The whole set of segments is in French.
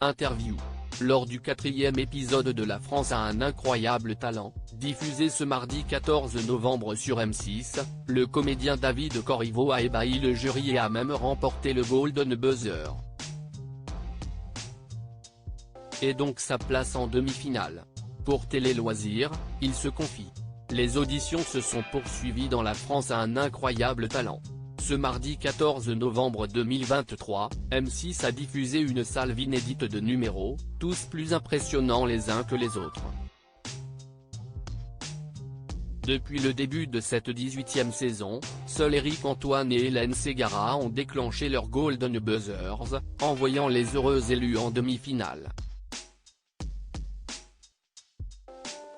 Interview. Lors du 4e épisode de La France a un incroyable talent, diffusé ce mardi 14 novembre sur M6, le comédien David Corriveau a ébahi le jury et a même remporté le Golden Buzzer. Et donc sa place en demi-finale. Pour Télé Loisirs, il se confie. Les auditions se sont poursuivies dans La France a un incroyable talent. Ce mardi 14 novembre 2023, M6 a diffusé une salve inédite de numéros, tous plus impressionnants les uns que les autres. Depuis le début de cette 18e saison, seuls Éric Antoine et Hélène Ségara ont déclenché leurs Golden Buzzers, envoyant les heureux élus en demi-finale.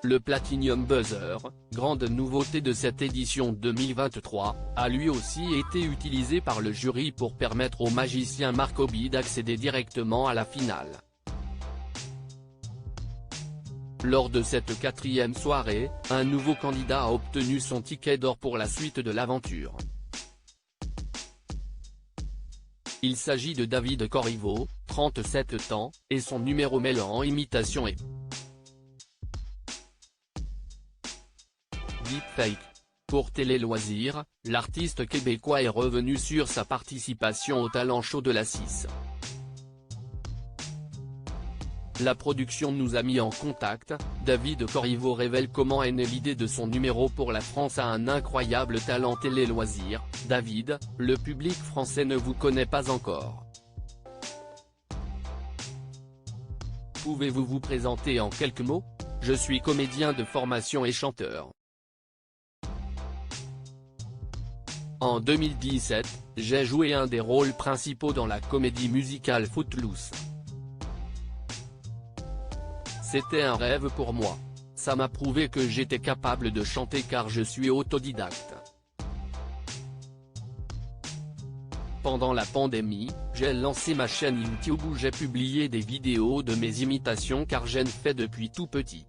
Le Platinum Buzzer, grande nouveauté de cette édition 2023, a lui aussi été utilisé par le jury pour permettre au magicien Marc Oby d'accéder directement à la finale. Lors de cette 4e soirée, un nouveau candidat a obtenu son ticket d'or pour la suite de l'aventure. Il s'agit de David Corriveau, 37 ans, et son numéro mêlant imitation et deepfake. Pour Télé Loisirs, l'artiste québécois est revenu sur sa participation au talent show de la 6. La production nous a mis en contact, David Corriveau révèle comment est née l'idée de son numéro pour La France a un incroyable talent Télé Loisirs. David, le public français ne vous connaît pas encore. Pouvez-vous vous présenter en quelques mots? Je suis comédien de formation et chanteur. En 2017, j'ai joué un des rôles principaux dans la comédie musicale Footloose. C'était un rêve pour moi. Ça m'a prouvé que j'étais capable de chanter car je suis autodidacte. Pendant la pandémie, j'ai lancé ma chaîne YouTube où j'ai publié des vidéos de mes imitations car j'en fais depuis tout petit.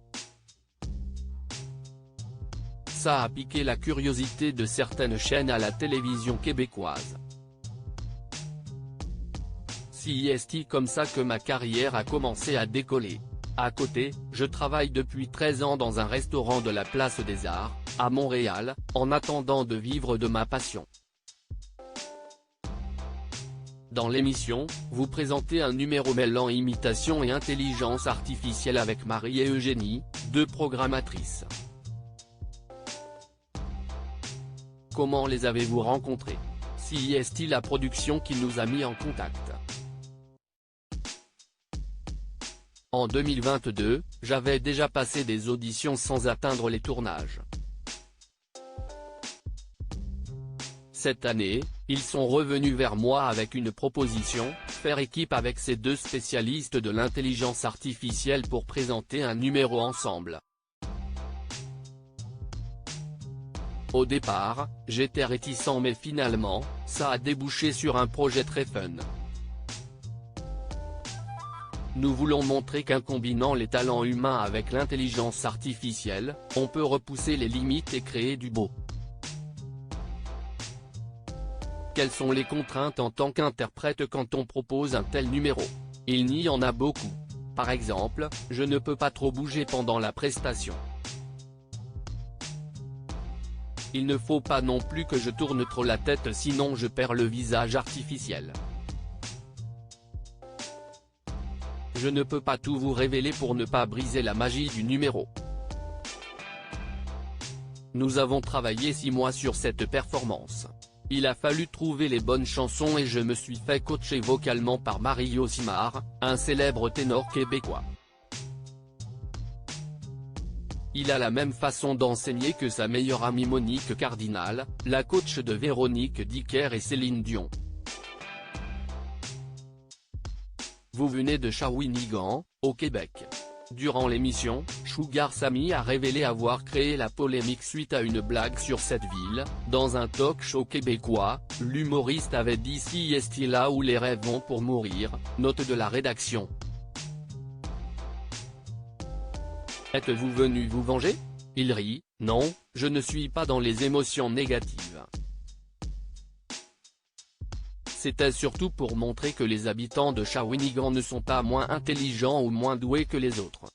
Ça a piqué la curiosité de certaines chaînes à la télévision québécoise. C'est comme ça que ma carrière a commencé à décoller. À côté, je travaille depuis 13 ans dans un restaurant de la Place des Arts, à Montréal, en attendant de vivre de ma passion. Dans l'émission, vous présentez un numéro mêlant imitation et intelligence artificielle avec Marie et Eugénie, deux programmatrices. Comment les avez-vous rencontrés? C'est la production qui nous a mis en contact. En 2022, j'avais déjà passé des auditions sans atteindre les tournages. Cette année, ils sont revenus vers moi avec une proposition, faire équipe avec ces deux spécialistes de l'intelligence artificielle pour présenter un numéro ensemble. Au départ, j'étais réticent mais finalement, ça a débouché sur un projet très fun. Nous voulons montrer qu'en combinant les talents humains avec l'intelligence artificielle, on peut repousser les limites et créer du beau. Quelles sont les contraintes en tant qu'interprète quand on propose un tel numéro? Il n'y en a beaucoup. Par exemple, je ne peux pas trop bouger pendant la prestation. Il ne faut pas non plus que je tourne trop la tête sinon je perds le visage artificiel. Je ne peux pas tout vous révéler pour ne pas briser la magie du numéro. Nous avons travaillé 6 mois sur cette performance. Il a fallu trouver les bonnes chansons et je me suis fait coacher vocalement par Mario Simard, un célèbre ténor québécois. Il a la même façon d'enseigner que sa meilleure amie Monique Cardinal, la coach de Véronique Dicker et Céline Dion. Vous venez de Shawinigan, au Québec. Durant l'émission, Sugar Sammy a révélé avoir créé la polémique suite à une blague sur cette ville. Dans un talk show québécois, l'humoriste avait dit « C'est là où les rêves vont pour mourir », note de la rédaction. Êtes-vous venu vous venger? Il rit, non, je ne suis pas dans les émotions négatives. c'était surtout pour montrer que les habitants de Shawinigan ne sont pas moins intelligents ou moins doués que les autres.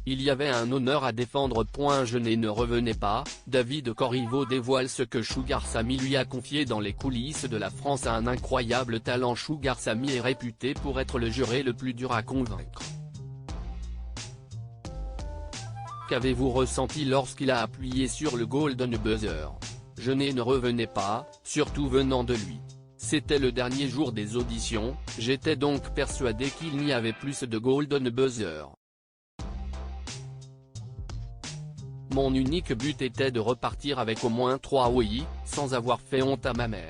Il y avait un honneur à défendre. Je ne revenais pas. David Corriveau dévoile ce que Sugar Sammy lui a confié dans les coulisses de La France a un incroyable talent. Sugar Sammy est réputé pour être le juré le plus dur à convaincre. Qu'avez-vous ressenti lorsqu'il a appuyé sur le Golden Buzzer? Je ne revenais pas, surtout venant de lui. C'était le dernier jour des auditions, j'étais donc persuadé qu'il n'y avait plus de Golden Buzzer. Mon unique but était de repartir avec au moins 3 oui, sans avoir fait honte à ma mère.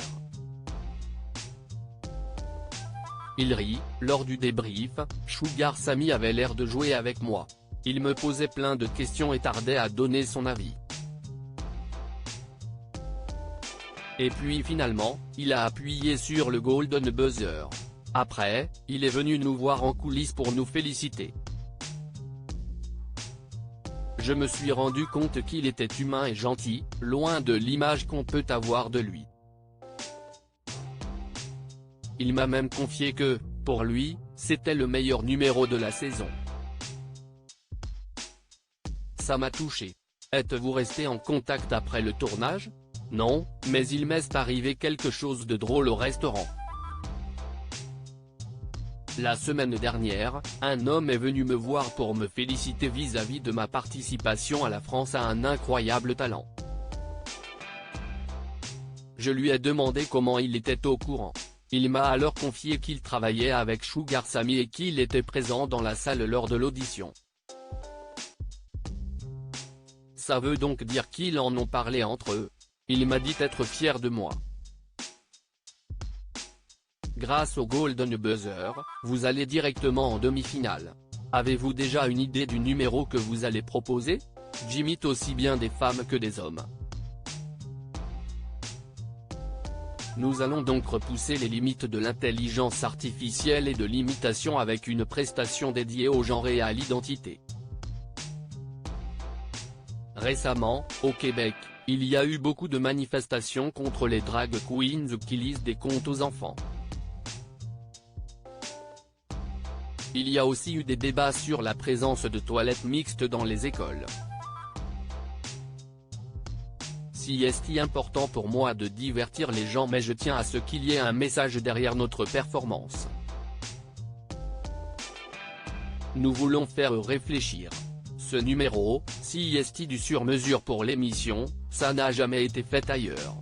Il rit. Lors du débrief, Sugar Sammy avait l'air de jouer avec moi. Il me posait plein de questions et tardait à donner son avis. Et puis finalement, il a appuyé sur le Golden Buzzer. Après, il est venu nous voir en coulisses pour nous féliciter. Je me suis rendu compte qu'il était humain et gentil, loin de l'image qu'on peut avoir de lui. Il m'a même confié que, pour lui, c'était le meilleur numéro de la saison. Ça m'a touché. Êtes-vous resté en contact après le tournage? Non, mais il m'est arrivé quelque chose de drôle au restaurant. La semaine dernière, un homme est venu me voir pour me féliciter vis-à-vis de ma participation à La France a un incroyable talent. Je lui ai demandé comment il était au courant. Il m'a alors confié qu'il travaillait avec Sugar Sammy et qu'il était présent dans la salle lors de l'audition. Ça veut donc dire qu'ils en ont parlé entre eux. Il m'a dit être fier de moi. Grâce au Golden Buzzer, vous allez directement en demi-finale. Avez-vous déjà une idée du numéro que vous allez proposer? J'imite aussi bien des femmes que des hommes. Nous allons donc repousser les limites de l'intelligence artificielle et de l'imitation avec une prestation dédiée au genre et à l'identité. Récemment, au Québec, il y a eu beaucoup de manifestations contre les drag queens qui lisent des contes aux enfants. Il y a aussi eu des débats sur la présence de toilettes mixtes dans les écoles. Si est important pour moi de divertir les gens, mais je tiens à ce qu'il y ait un message derrière notre performance. Nous voulons faire réfléchir. Ce numéro, si est du sur-mesure pour l'émission, ça n'a jamais été fait ailleurs.